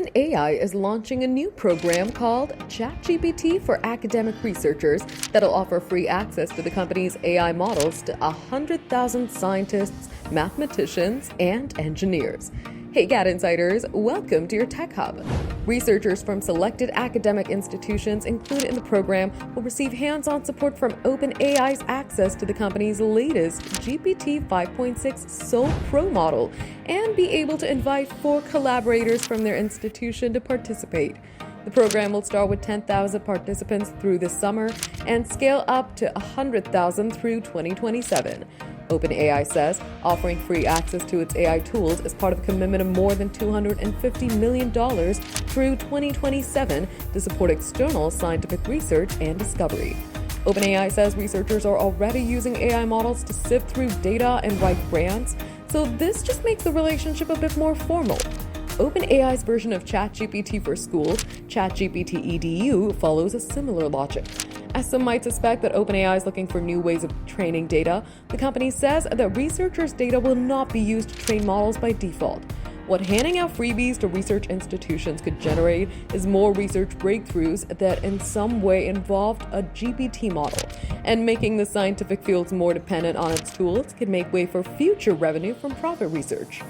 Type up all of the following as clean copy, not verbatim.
OpenAI is launching a new program called ChatGPT for academic researchers that'll offer free access to the company's AI models to 100,000 scientists, mathematicians, and engineers. Hey GadInsiders, welcome to your Tech Hub. Researchers from selected academic institutions included in the program will receive hands-on support from OpenAI's access to the company's latest GPT 5.6 Soul Pro model and be able to invite 4 collaborators from their institution to participate. The program will start with 10,000 participants through this summer and scale up to 100,000 through 2027. OpenAI says offering free access to its AI tools is part of a commitment of more than $250 million through 2027 to support external scientific research and discovery. OpenAI says researchers are already using AI models to sift through data and write grants, so this just makes the relationship a bit more formal. OpenAI's version of ChatGPT for schools, ChatGPT EDU, follows a similar logic. As some might suspect that OpenAI is looking for new ways of training data, the company says that researchers' data will not be used to train models by default. What handing out freebies to research institutions could generate is more research breakthroughs that in some way involved a GPT model, and making the scientific fields more dependent on its tools could make way for future revenue from private research.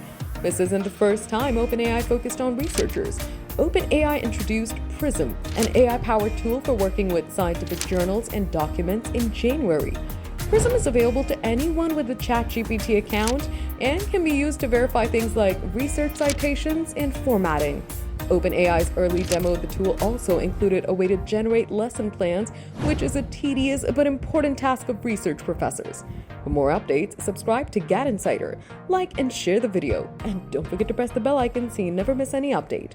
This isn't the first time OpenAI focused on researchers. OpenAI introduced Prism, an AI-powered tool for working with scientific journals and documents in January. Prism is available to anyone with a ChatGPT account and can be used to verify things like research citations and formatting. OpenAI's early demo of the tool also included a way to generate lesson plans, which is a tedious but important task of research professors. For more updates, subscribe to GadInsider, like and share the video, and don't forget to press the bell icon so you never miss any update.